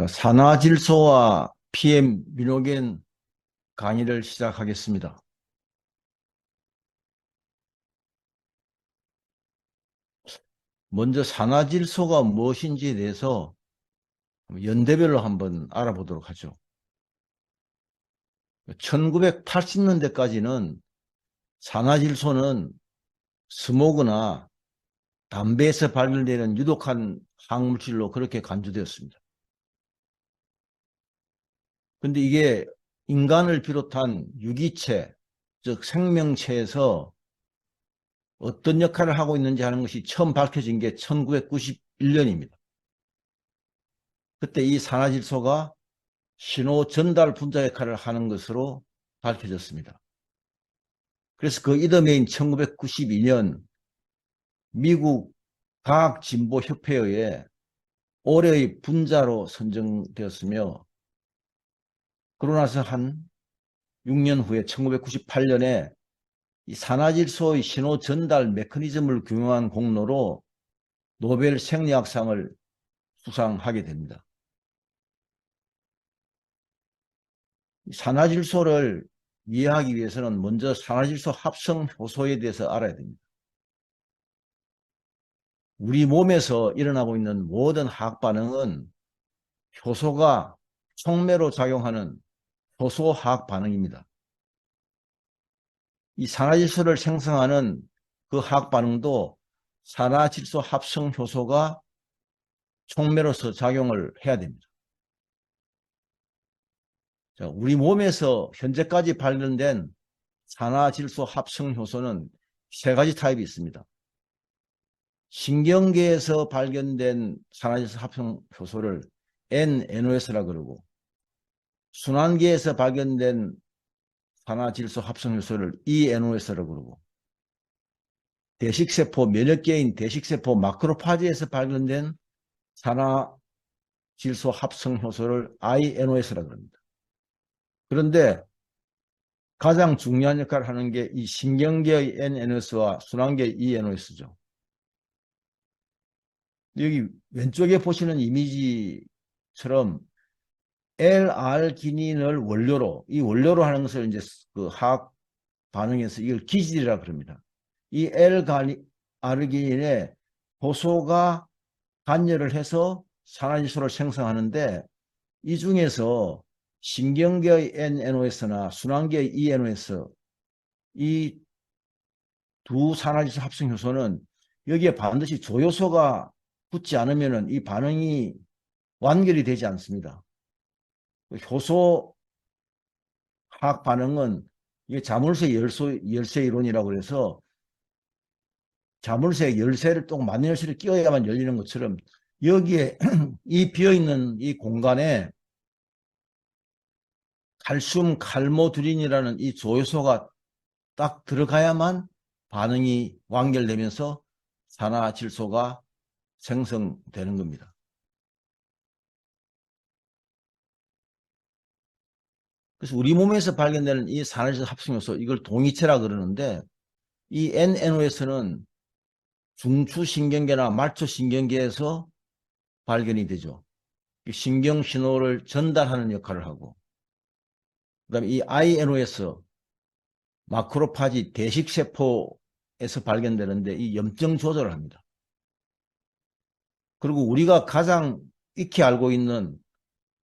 산화질소와 PM 미노겐 강의를 시작하겠습니다. 먼저 산화질소가 무엇인지에 대해서 연대별로 한번 알아보도록 하죠. 1980년대까지는 산화질소는 스모그나 담배에서 발견되는 유독한 화학물질로 그렇게 간주되었습니다. 근데 이게 인간을 비롯한 유기체, 즉 생명체에서 어떤 역할을 하고 있는지 하는 것이 처음 밝혀진 게 1991년입니다. 그때 이 산화질소가 신호 전달 분자 역할을 하는 것으로 밝혀졌습니다. 그래서 그 이듬해인 1992년 미국 과학진보협회에 올해의 분자로 선정되었으며, 그러고 나서 한 6년 후에 1998년에 이 산화질소의 신호 전달 메커니즘을 규명한 공로로 노벨 생리학상을 수상하게 됩니다. 산화질소를 이해하기 위해서는 먼저 산화질소 합성 효소에 대해서 알아야 됩니다. 우리 몸에서 일어나고 있는 모든 화학 반응은 효소가 촉매로 작용하는 효소 화학 반응입니다. 이 산화질소를 생성하는 그 화학 반응도 산화질소 합성 효소가 촉매로서 작용을 해야 됩니다. 자, 우리 몸에서 현재까지 발견된 산화질소 합성 효소는 세 가지 타입이 있습니다. 신경계에서 발견된 산화질소 합성 효소를 N-NOS라 그러고, 순환계에서 발견된 산화질소 합성 효소를 E-NOS라 그러고, 대식세포, 면역계인 대식세포 마크로파지에서 발견된 산화질소 합성 효소를 INOS라 그럽니다. 그런데 가장 중요한 역할을 하는 게 이 신경계의 N-NOS와 순환계의 E-NOS죠. 여기 왼쪽에 보시는 이미지처럼 L-알기닌을 원료로, 이 원료로 하는 것을 이제 그 화학 반응에서 이걸 기질이라 그럽니다. 이 L-아르기닌에 효소가 관여를 해서 산화질소를 생성하는데, 이 중에서 신경계의 N-NOS나 순환계의 E-NOS, 이 두 산화질소 합성 효소는 여기에 반드시 조효소가 붙지 않으면 이 반응이 완결이 되지 않습니다. 효소 화학 반응은 이게 자물쇠 열쇠 이론이라고 해서 자물쇠 열쇠를 또 만년 열쇠를 끼워야만 열리는 것처럼, 여기에 이 비어있는 이 공간에 칼슘 칼모듈린이라는 이 조효소가 딱 들어가야만 반응이 완결되면서 산화질소가 생성되는 겁니다. 그래서 우리 몸에서 발견되는 이 산화질소 합성효소, 이걸 동위체라 그러는데, 이 N-NOS는 중추신경계나 말초신경계에서 발견이 되죠. 신경신호를 전달하는 역할을 하고, 그 다음에 이 INOS, 마크로파지 대식세포에서 발견되는데 이 염증 조절을 합니다. 그리고 우리가 가장 익히 알고 있는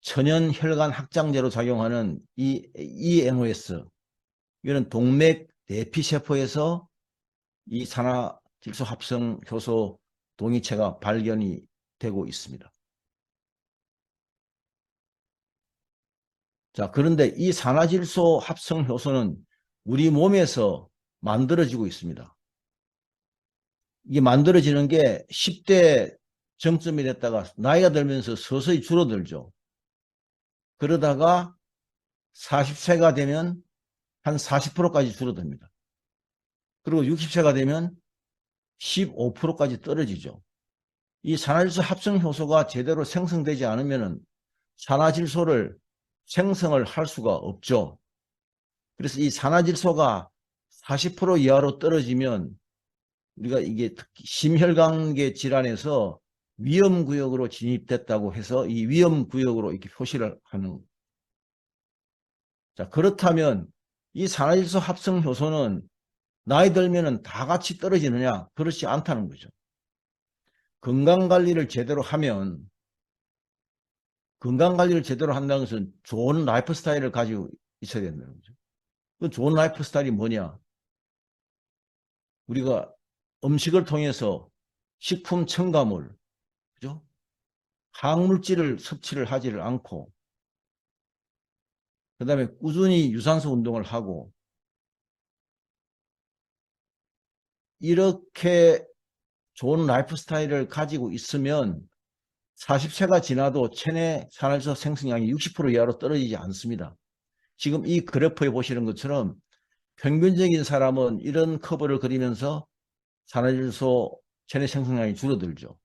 천연 혈관 확장제로 작용하는 이 ENOS, 이거는 동맥 내피세포에서 이 산화질소 합성 효소 동위체가 발견이 되고 있습니다. 자, 그런데 이 산화질소 합성 효소는 우리 몸에서 만들어지고 있습니다. 이게 만들어지는 게 10대 정점이 됐다가 나이가 들면서 서서히 줄어들죠. 그러다가 40세가 되면 한 40%까지 줄어듭니다. 그리고 60세가 되면 15%까지 떨어지죠. 이 산화질소 합성 효소가 제대로 생성되지 않으면 산화질소를 생성을 할 수가 없죠. 그래서 이 산화질소가 40% 이하로 떨어지면 우리가 이게 특히 심혈관계 질환에서 위험구역으로 진입됐다고 해서 이 위험구역으로 이렇게 표시를 하는. 자, 그렇다면 이 산화질소 합성 효소는 나이 들면은 다 같이 떨어지느냐? 그렇지 않다는 거죠. 건강관리를 제대로 하면, 건강관리를 제대로 한다는 것은 좋은 라이프 스타일을 가지고 있어야 된다는 거죠. 그 좋은 라이프 스타일이 뭐냐? 우리가 음식을 통해서 식품 첨가물, 그죠? 항물질을 섭취를 하지를 않고, 그 다음에 꾸준히 유산소 운동을 하고, 이렇게 좋은 라이프 스타일을 가지고 있으면 40세가 지나도 체내 산화질소 생성량이 60% 이하로 떨어지지 않습니다. 지금 이 그래프에 보시는 것처럼 평균적인 사람은 이런 커브를 그리면서 산화질소 체내 생성량이 줄어들죠.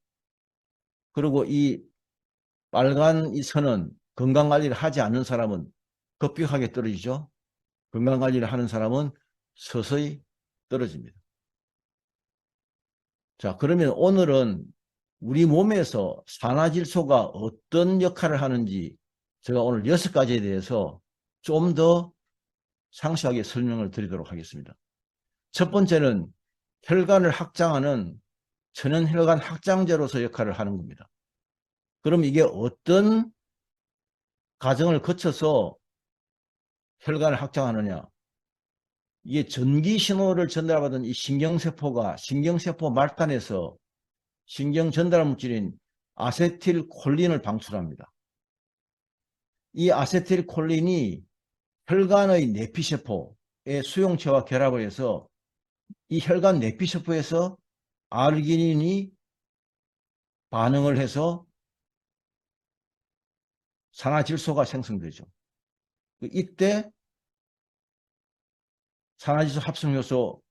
그리고 이 빨간 이 선은 건강관리를 하지 않는 사람은 급격하게 떨어지죠. 건강관리를 하는 사람은 서서히 떨어집니다. 자, 그러면 오늘은 우리 몸에서 산화질소가 어떤 역할을 하는지 제가 오늘 6가지에 대해서 좀 더 상세하게 설명을 드리도록 하겠습니다. 첫 번째는 혈관을 확장하는 천연혈관 확장제로서 역할을 하는 겁니다. 그럼 이게 어떤 과정을 거쳐서 혈관을 확장하느냐? 이게 전기 신호를 전달받은 이 신경세포가 신경세포 말단에서 신경 전달 물질인 아세틸콜린을 방출합니다. 이 아세틸콜린이 혈관의 내피세포의 수용체와 결합을 해서 이 혈관 내피세포에서 아르기닌이 반응을 해서 산화질소가 생성되죠. 이때 산화질소 합성효소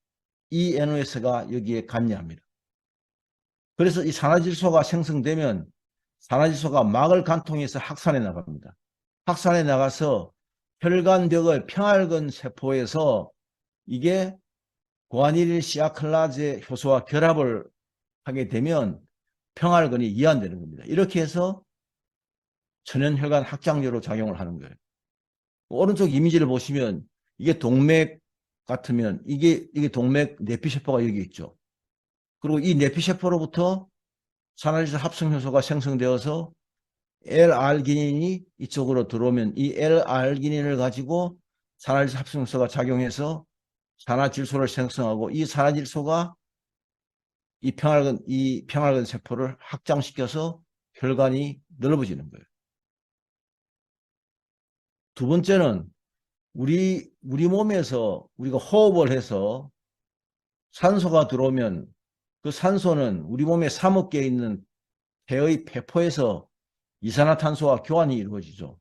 ENOS가 여기에 관여합니다. 그래서 이 산화질소가 생성되면 산화질소가 막을 관통해서 확산해 나갑니다. 확산해 나가서 혈관벽의 평활근 세포에서 이게 구아니릴 시아클라제 효소와 결합을 하게 되면 평활근이 이완되는 겁니다. 이렇게 해서 천연혈관 확장제로 작용을 하는 거예요. 오른쪽 이미지를 보시면 이게 동맥 같으면 이게 동맥 내피세포가 여기 있죠. 그리고 이 내피세포로부터 산화질소 합성효소가 생성되어서 L알기닌이 이쪽으로 들어오면 이 L알기닌을 가지고 산화질소 합성효소가 작용해서 산화질소를 생성하고 이 산화질소가 이 평활근 세포를 확장시켜서 혈관이 넓어지는 거예요. 두 번째는 우리 몸에서 우리가 호흡을 해서 산소가 들어오면 그 산소는 우리 몸에 3억 개 있는 폐의 폐포에서 이산화탄소와 교환이 이루어지죠.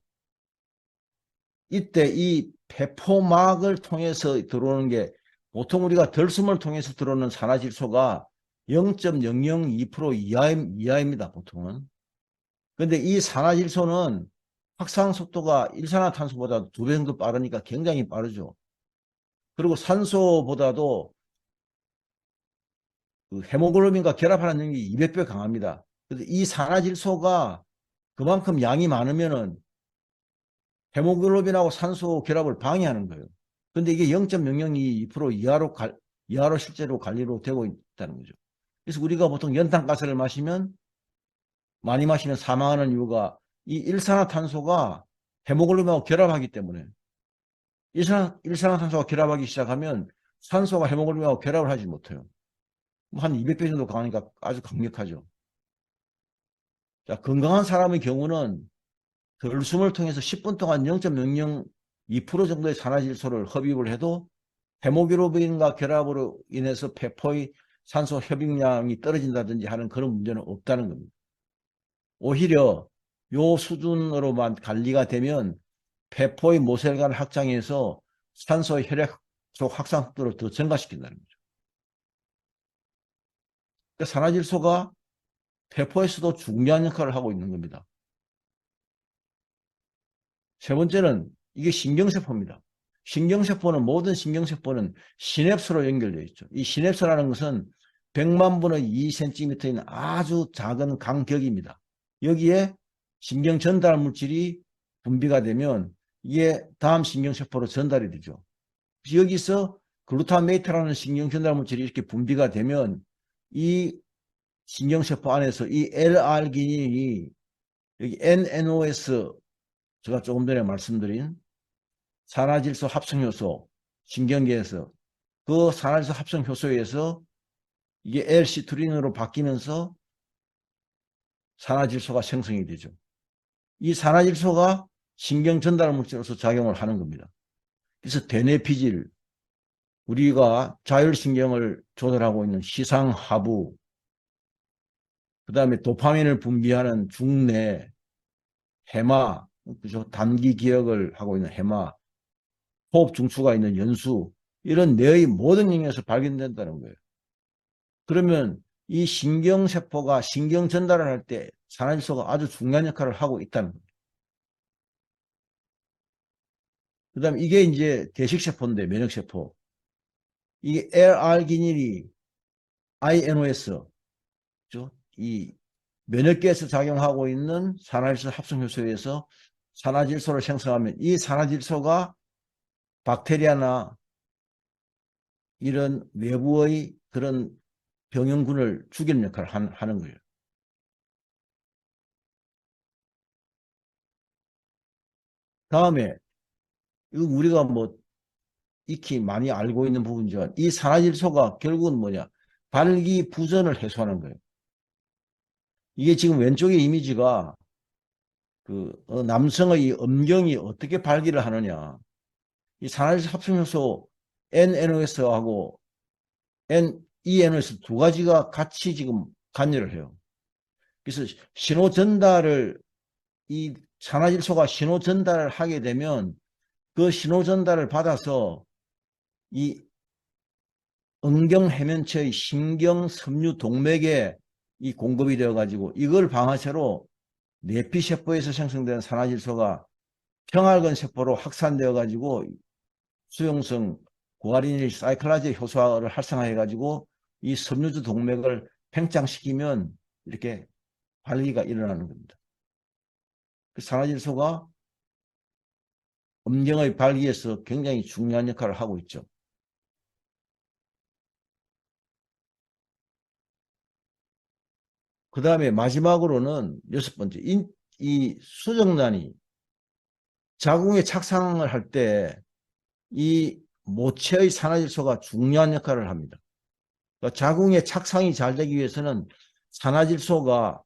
이때 이 폐포막을 통해서 들어오는 게 보통 우리가 들숨을 통해서 들어오는 산화질소가 0.002% 이하입니다. 보통은. 그런데 이 산화질소는 확산 속도가 일산화탄소보다 2배 정도 빠르니까 굉장히 빠르죠. 그리고 산소보다도 그 헤모글로빈과 결합하는 능력이 200배 강합니다. 그래서 이 산화질소가 그만큼 양이 많으면은 헤모글로빈하고 산소 결합을 방해하는 거예요. 근데 이게 0.002% 이하로 실제로 관리로 되고 있다는 거죠. 그래서 우리가 보통 연탄가스를 많이 마시면 사망하는 이유가 이 일산화탄소가 헤모글로빈하고 결합하기 때문에 일산화탄소가 결합하기 시작하면 산소가 헤모글로빈하고 결합을 하지 못해요. 한 200배 정도 강하니까 아주 강력하죠. 자, 건강한 사람의 경우는 들숨을 통해서 10분 동안 0.002% 정도의 산화질소를 흡입을 해도 헤모글로빈과 결합으로 인해서 폐포의 산소 흡입량이 떨어진다든지 하는 그런 문제는 없다는 겁니다. 오히려 요 수준으로만 관리가 되면 폐포의 모세혈관을 확장해서 산소의 혈액 속 확산 속도를 더 증가시킨다는 거죠. 그러니까 산화질소가 폐포에서도 중요한 역할을 하고 있는 겁니다. 세 번째는 이게 신경세포입니다. 모든 신경세포는 시냅스로 연결되어 있죠. 이 시냅스라는 것은 100만 분의 2cm인 아주 작은 간격입니다. 여기에 신경 전달 물질이 분비가 되면 이게 다음 신경세포로 전달이 되죠. 여기서 글루타메이트라는 신경 전달 물질이 이렇게 분비가 되면 이 신경세포 안에서 이 L알기닌이 여기 NNOS, 제가 조금 전에 말씀드린 산화질소 합성효소, 신경계에서 그 산화질소 합성효소에서 이게 L시투린으로 바뀌면서 산화질소가 생성이 되죠. 이 산화질소가 신경 전달 물질로서 작용을 하는 겁니다. 그래서 대뇌피질, 우리가 자율신경을 조절하고 있는 시상하부, 그 다음에 도파민을 분비하는 중뇌, 해마, 그죠? 단기 기억을 하고 있는 해마, 호흡 중추가 있는 연수, 이런 뇌의 모든 영역에서 발견된다는 거예요. 그러면 이 신경세포가 신경 전달을 할 때 산화질소가 아주 중요한 역할을 하고 있다는 거예요. 그 다음에 이게 이제 대식세포인데, 면역세포. 이게 L알기닌이 INOS, 이 면역계에서 작용하고 있는 산화질소 합성효소에서 산화질소를 생성하면 이 산화질소가 박테리아나 이런 외부의 그런 병영군을 죽이는 역할을 하는 거예요. 다음에 우리가 뭐 익히 많이 알고 있는 부분이지만 이 산화질소가 결국은 뭐냐, 발기부전을 해소하는 거예요. 이게 지금 왼쪽의 이미지가 그 남성의 음경이 어떻게 발기를 하느냐, 이 산화질소 합성효소 NNOS하고 ENOS 두 가지가 같이 지금 관여를 해요. 그래서 신호 전달을, 이 산화질소가 신호 전달을 하게 되면 그 신호 전달을 받아서 이 음경해면체의 신경섬유 동맥에 이 공급이 되어 가지고 이걸 방아쇠로 뇌피세포에서 생성된 산화질소가 평활근 세포로 확산되어 가지고 수용성 구아리닐 사이클라제 효소를 활성화해 가지고 이 섬유주 동맥을 팽창시키면 이렇게 발기가 일어나는 겁니다. 그 산화질소가 음경의 발기에서 굉장히 중요한 역할을 하고 있죠. 그 다음에 마지막으로는 6번째, 이 수정란이 자궁에 착상을 할 때 이 모체의 산화질소가 중요한 역할을 합니다. 그러니까 자궁에 착상이 잘 되기 위해서는 산화질소가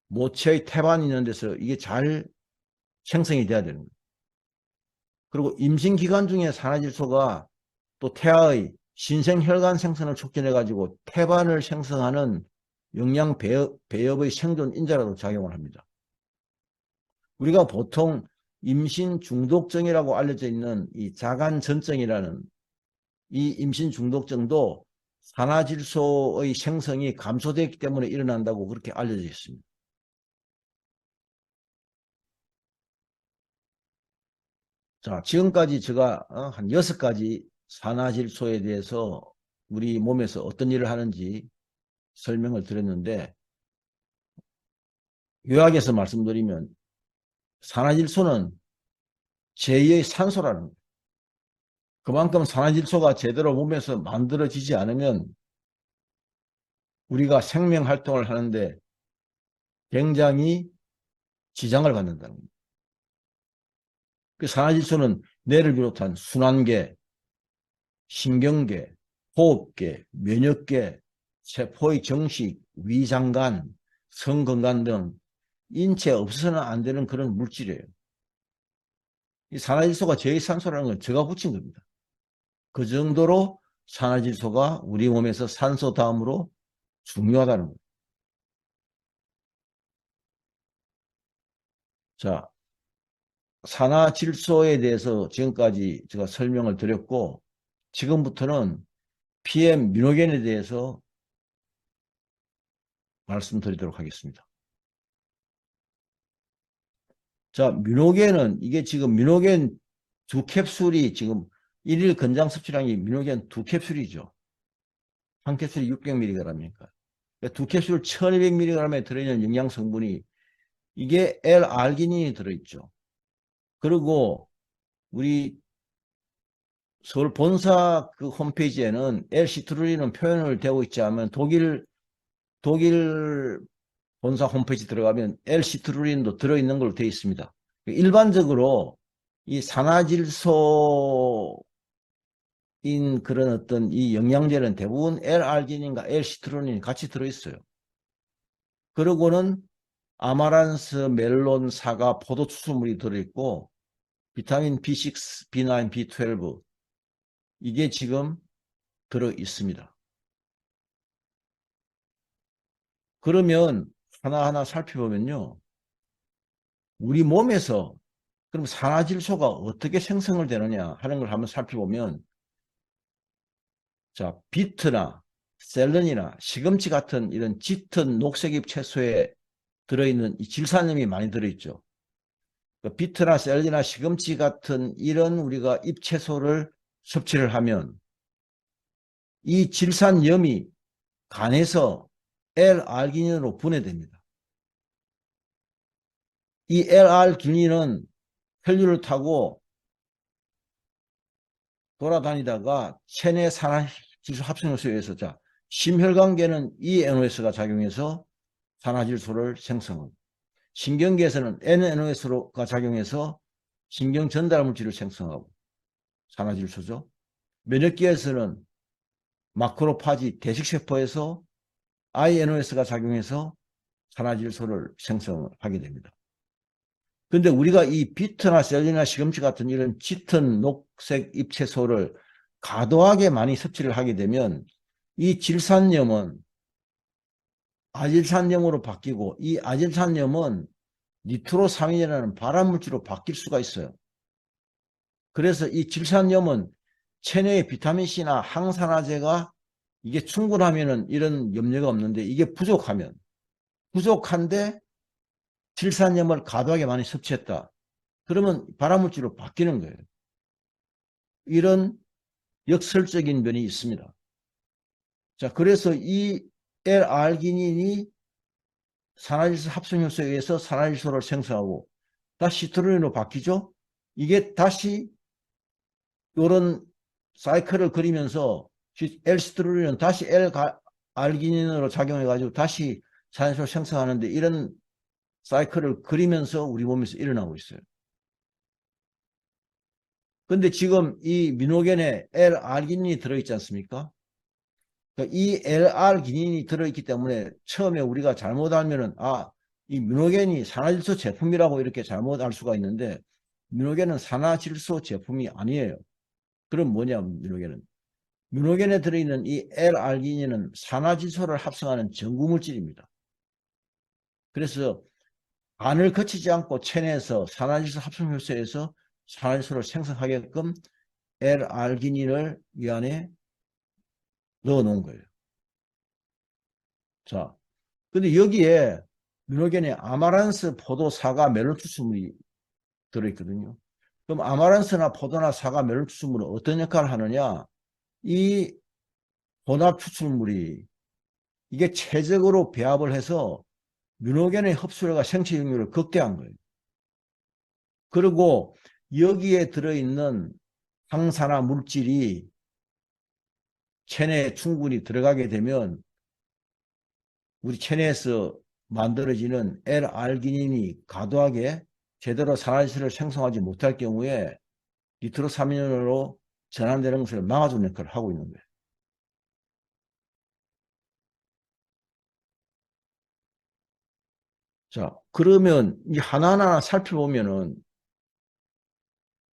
모체의 태반이 있는 데서 이게 잘 생성이 돼야 되는 거예요. 그리고 임신 기간 중에 산화질소가 또 태아의 신생혈관 생성을 촉진해 가지고 태반을 생성하는 영양 배엽의 생존 인자라도 작용을 합니다. 우리가 보통 임신 중독증이라고 알려져 있는 이 자간전증이라는 이 임신 중독증도 산화질소의 생성이 감소되기 때문에 일어난다고 그렇게 알려져 있습니다. 자, 지금까지 제가 한 6가지 산화질소에 대해서 우리 몸에서 어떤 일을 하는지 설명을 드렸는데, 요약해서 말씀드리면 산화질소는 제2의 산소라는 거예요. 그만큼 산화질소가 제대로 몸에서 만들어지지 않으면 우리가 생명 활동을 하는데 굉장히 지장을 받는다는 겁니다. 그 산화질소는 뇌를 비롯한 순환계, 신경계, 호흡계, 면역계, 세포의 정식, 위장관, 성건강 등 인체에 없어서는 안 되는 그런 물질이에요. 이 산화질소가 제2산소라는 건 제가 붙인 겁니다. 그 정도로 산화질소가 우리 몸에서 산소 다음으로 중요하다는 거예요. 자, 산화질소에 대해서 지금까지 제가 설명을 드렸고, 지금부터는 PM 미노겐에 대해서 말씀드리도록 하겠습니다. 자, 미노겐은 이게 지금 미노겐 2캡슐이 지금 일일 권장 섭취량이 미노겐 2캡슐이죠. 한 캡슐이 600mg이니까. 두 캡슐 1200mg에 들어있는 영양 성분이 이게 L-알기닌이 들어있죠. 그리고 우리 서울 본사 그 홈페이지에는 L-시트루린은 표현을 되고 있지 않으면 독일 본사 홈페이지 들어가면 L-시트루린도 들어있는 걸로 되어 있습니다. 일반적으로 이 산화질소인 그런 어떤 이 영양제는 대부분 L-알기닌과 L-시트루린이 같이 들어있어요. 그리고는 아마란스, 멜론, 사과, 포도 추출물이 들어있고 비타민 B6, B9, B12 이게 지금 들어있습니다. 그러면 하나하나 살펴보면요. 우리 몸에서 그럼 산화질소가 어떻게 생성을 되느냐 하는 걸 한번 살펴보면 자, 비트나 셀런이나 시금치 같은 이런 짙은 녹색잎 채소에 들어있는 이 질산염이 많이 들어있죠. 비트나 셀리나 시금치 같은 이런 우리가 잎채소를 섭취를 하면 이 질산염이 간에서 L-알기닌으로 분해됩니다. 이 L-알기닌은 혈류를 타고 돌아다니다가 체내 산화질소 합성효소에 의해서 자, 심혈관계는 이 NOS가 작용해서 산화질소를 생성하고 신경계에서는 NNOS가 작용해서 신경 전달 물질을 생성하고 산화질소죠. 면역계에서는 마크로파지 대식세포에서 INOS가 작용해서 산화질소를 생성하게 됩니다. 근데 우리가 이 비트나 셀리나 시금치 같은 이런 짙은 녹색 잎채소를 과도하게 많이 섭취를 하게 되면 이 질산염은 아질산염으로 바뀌고 이 아질산염은 니트로사민이라는 발암물질로 바뀔 수가 있어요. 그래서 이 질산염은 체내의 비타민C나 항산화제가 이게 충분하면은 이런 염려가 없는데 이게 부족한데 질산염을 과도하게 많이 섭취했다. 그러면 발암물질로 바뀌는 거예요. 이런 역설적인 면이 있습니다. 자, 그래서 이 L-알기닌이 산화질소 합성효소에 의해서 산화질소를 생성하고 다시 시트루린으로 바뀌죠. 이게 다시 이런 사이클을 그리면서 L-시트루린은 다시 L-알기닌으로 작용해가지고 다시 산화질소를 생성하는데 이런 사이클을 그리면서 우리 몸에서 일어나고 있어요. 근데 지금 이 미노겐에 L-알기닌이 들어있지 않습니까? 이 L-알기닌이 들어있기 때문에 처음에 우리가 잘못 알면은 이 미노겐이 산화질소 제품이라고 이렇게 잘못 알 수가 있는데 미노겐은 산화질소 제품이 아니에요. 그럼 뭐냐 미노겐은. 미노겐에 들어있는 이 L-알기닌은 산화질소를 합성하는 전구물질입니다. 그래서 간을 거치지 않고 체내에서 산화질소 합성효소에서 산화질소를 생성하게끔 L-알기닌을 이 안에 넣어 놓은 거예요. 자, 근데 여기에 미노겐에 아마란스, 포도, 사과, 멜론 추출물이 들어있거든요. 그럼 아마란스나 포도나 사과, 멜론 추출물은 어떤 역할을 하느냐? 이 혼합 추출물이 이게 최적으로 배합을 해서 미노겐의 흡수율과 생체 역률을 극대화한 거예요. 그리고 여기에 들어있는 항산화 물질이 체내에 충분히 들어가게 되면 우리 체내에서 만들어지는 L-알기닌이 과도하게 제대로 산화질소를 생성하지 못할 경우에 니트로사민으로 전환되는 것을 막아주는 역할을 하고 있는 거예요. 자, 그러면 이 하나하나 살펴보면은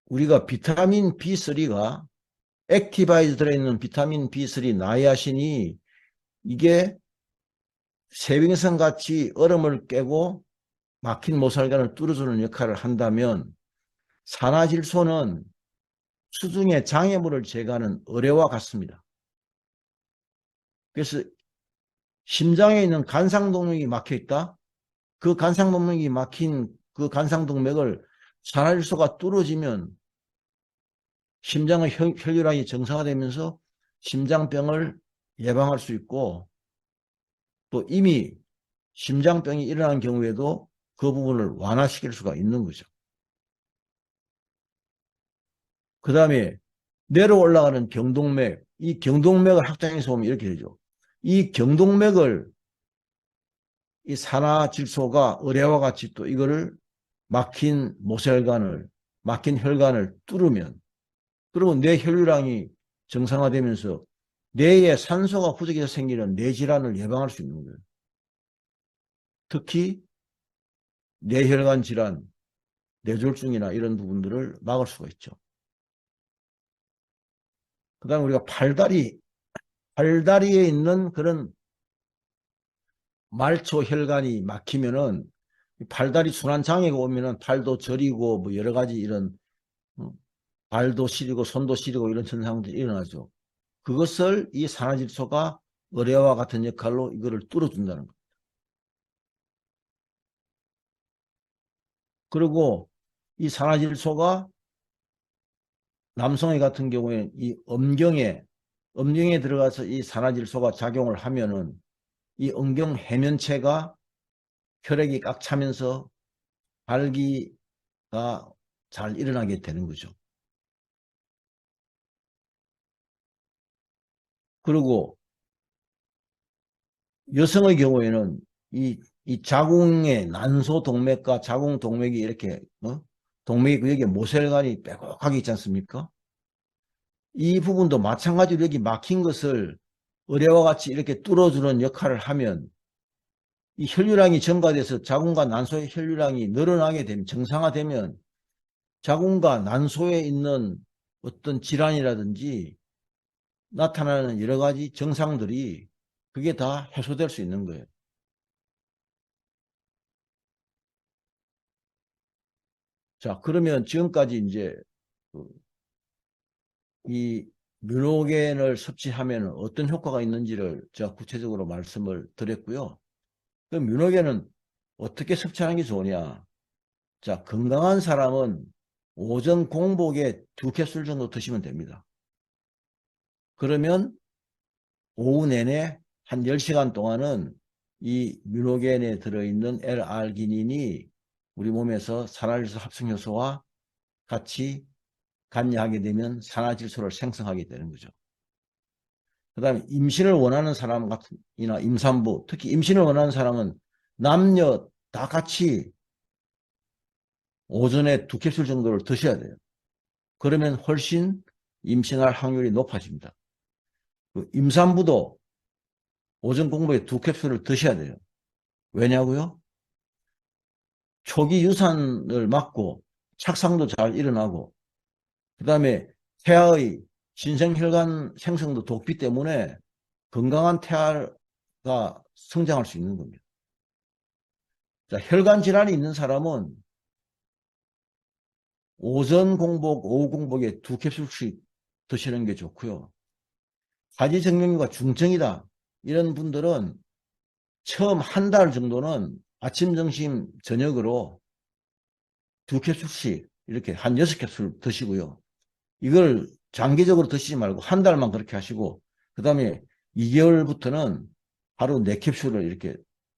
우리가 비타민 B3가 액티바이드 들어있는 비타민 B3 나이아신이 이게 세빙선 같이 얼음을 깨고 막힌 모살관을 뚫어주는 역할을 한다면 산화질소는 수중의 장애물을 제거하는 의뢰와 같습니다. 그래서 심장에 있는 간상동맥이 막혀 있다. 그 간상동맥이 막힌 그 간상동맥을 산화질소가 뚫어지면 심장의 혈류량이 정상화되면서 심장병을 예방할 수 있고 또 이미 심장병이 일어난 경우에도 그 부분을 완화시킬 수가 있는 거죠. 그 다음에 내려 올라가는 경동맥, 이 경동맥을 확장해서 보면 이렇게 되죠. 이 경동맥을 이 산화질소가 의뢰와 같이 또 이거를 막힌 모세혈관을, 막힌 혈관을 뚫으면, 그러면 뇌 혈류량이 정상화되면서 뇌에 산소가 부족해서 생기는 뇌 질환을 예방할 수 있는 거예요. 특히 뇌혈관 질환, 뇌졸중이나 이런 부분들을 막을 수가 있죠. 그 다음에 우리가 팔다리에 있는 그런 말초 혈관이 막히면은 팔다리 순환 장애가 오면은 팔도 저리고 뭐 여러 가지 이런 어, 발도 시리고 손도 시리고 이런 현상들이 일어나죠. 그것을 이 산화질소가 의뢰와 같은 역할로 이거를 뚫어준다는 거. 그리고 이 산화질소가 남성의 같은 경우에 이 음경에 들어가서 이 산화질소가 작용을 하면은 이 음경 해면체가 혈액이 꽉 차면서 발기가 잘 일어나게 되는 거죠. 그리고 여성의 경우에는 이 자궁의 난소 동맥과 자궁 동맥이 이렇게 동맥이 여기 모세혈관이 빼곡하게 있지 않습니까? 이 부분도 마찬가지로 여기 막힌 것을 의뢰와 같이 이렇게 뚫어주는 역할을 하면 이 혈류량이 증가돼서 자궁과 난소의 혈류량이 늘어나게 되면 정상화되면 자궁과 난소에 있는 어떤 질환이라든지 나타나는 여러 가지 증상들이 그게 다 해소될 수 있는 거예요. 자, 그러면 지금까지 이제 이 뮤노겐을 섭취하면 어떤 효과가 있는지를 제가 구체적으로 말씀을 드렸고요. 그 뮤노겐은 어떻게 섭취하는 게 좋으냐? 자, 건강한 사람은 오전 공복에 2캡슐 정도 드시면 됩니다. 그러면 오후 내내 한 10시간 동안은 이 뮤노겐에 들어있는 L알기닌이 우리 몸에서 산화질소 합성 효소와 같이 관여하게 되면 산화질소를 생성하게 되는 거죠. 그 다음에 임신을 원하는 사람 같은이나 임산부, 특히 임신을 원하는 사람은 남녀 다 같이 오전에 2캡슐 정도를 드셔야 돼요. 그러면 훨씬 임신할 확률이 높아집니다. 임산부도 오전 공복에 2캡슐을 드셔야 돼요. 왜냐고요? 초기 유산을 막고 착상도 잘 일어나고 그 다음에 태아의 신생혈관 생성도 돕기 때문에 건강한 태아가 성장할 수 있는 겁니다. 자, 혈관 질환이 있는 사람은 오전 공복, 오후 공복에 2캡슐씩 드시는 게 좋고요. 하지정맥류가 중증이다. 이런 분들은 처음 한 달 정도는 아침, 점심, 저녁으로 2캡슐씩 이렇게 한 6캡슐 드시고요. 이걸 장기적으로 드시지 말고 한 달만 그렇게 하시고 그 다음에 2개월부터는 하루 4캡슐을 이렇게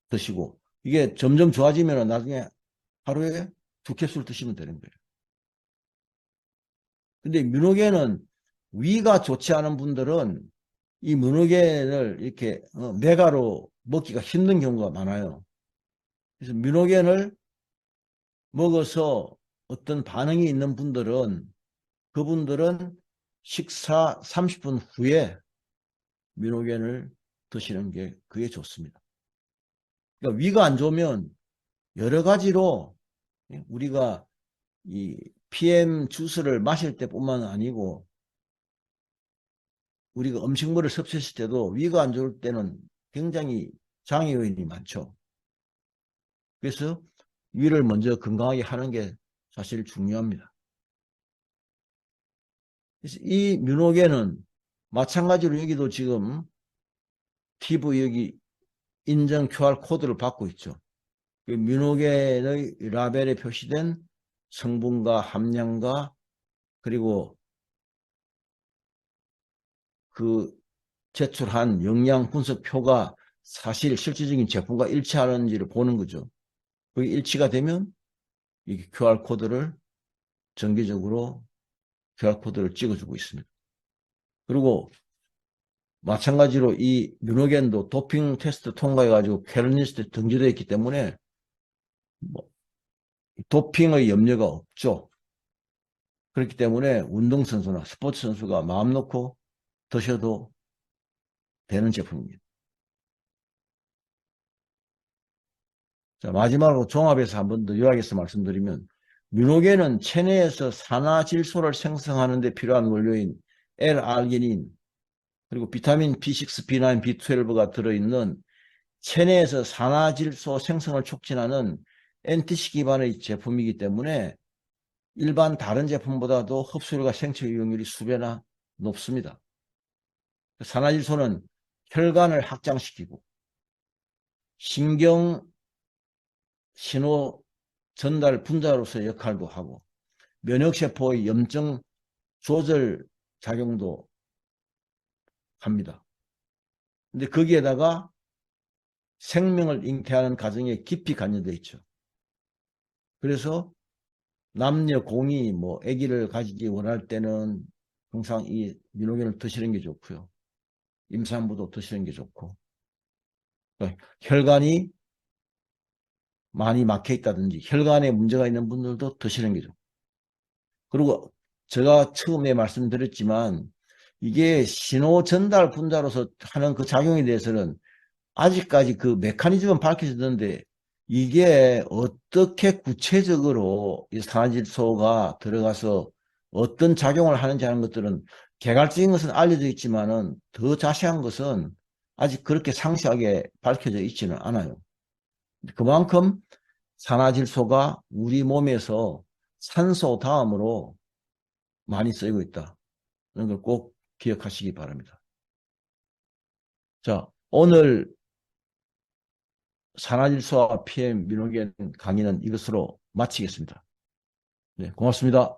드시고 이게 점점 좋아지면 나중에 하루에 2캡슐 드시면 되는 거예요. 근데 뮤노겐은 위가 좋지 않은 분들은 이 뮤노겐을 이렇게 메가로 먹기가 힘든 경우가 많아요. 그래서 뮤노겐을 먹어서 어떤 반응이 있는 분들은 그분들은 식사 30분 후에 뮤노겐을 드시는 게 그게 좋습니다. 그러니까 위가 안 좋으면 여러 가지로 우리가 이 PM 주스를 마실 때뿐만 아니고 우리가 음식물을 섭취했을 때도 위가 안 좋을 때는 굉장히 장애 요인이 많죠. 그래서 위를 먼저 건강하게 하는 게 사실 중요합니다. 그래서 이 뮤노겐은 마찬가지로 여기도 지금 TV 여기 인증 QR 코드를 받고 있죠. 그 뮤노겐의 라벨에 표시된 성분과 함량과 그리고 그 제출한 영양 분석표가 사실 실질적인 제품과 일치하는지를 보는 거죠. 그게 일치가 되면 이 QR코드를 정기적으로 QR코드를 찍어주고 있습니다. 그리고 마찬가지로 이 뮤노겐도 도핑 테스트 통과해가지고 퀘런리스트에 등재되어 있기 때문에 뭐 도핑의 염려가 없죠. 그렇기 때문에 운동선수나 스포츠 선수가 마음 놓고 드셔도 되는 제품입니다. 자, 마지막으로 종합해서 한 번 더 요약해서 말씀드리면 뮤노겐은 체내에서 산화질소를 생성하는 데 필요한 원료인 L-알기닌 그리고 비타민 B6, B9, B12가 들어있는 체내에서 산화질소 생성을 촉진하는 NTC 기반의 제품이기 때문에 일반 다른 제품보다도 흡수율과 생체 이용률이 수배나 높습니다. 산화질소는 혈관을 확장시키고 신경 신호 전달 분자로서의 역할도 하고 면역세포의 염증 조절 작용도 합니다. 근데 거기에다가 생명을 잉태하는 과정에 깊이 관여되어 있죠. 그래서 남녀 공이 뭐 아기를 가지기 원할 때는 항상 이 민호견을 드시는 게 좋고요. 임산부도 드시는 게 좋고. 그러니까 혈관이 많이 막혀 있다든지 혈관에 문제가 있는 분들도 드시는 게 좋고. 그리고 제가 처음에 말씀드렸지만 이게 신호 전달 분자로서 하는 그 작용에 대해서는 아직까지 그 메커니즘은 밝혀지는데 이게 어떻게 구체적으로 이 산화질소가 들어가서 어떤 작용을 하는지 하는 것들은 개괄적인 것은 알려져 있지만은 더 자세한 것은 아직 그렇게 상세하게 밝혀져 있지는 않아요. 그만큼 산화질소가 우리 몸에서 산소 다음으로 많이 쓰이고 있다. 이런 걸 꼭 기억하시기 바랍니다. 자, 오늘 산화질소와 PM 민호겐 강의는 이것으로 마치겠습니다. 네, 고맙습니다.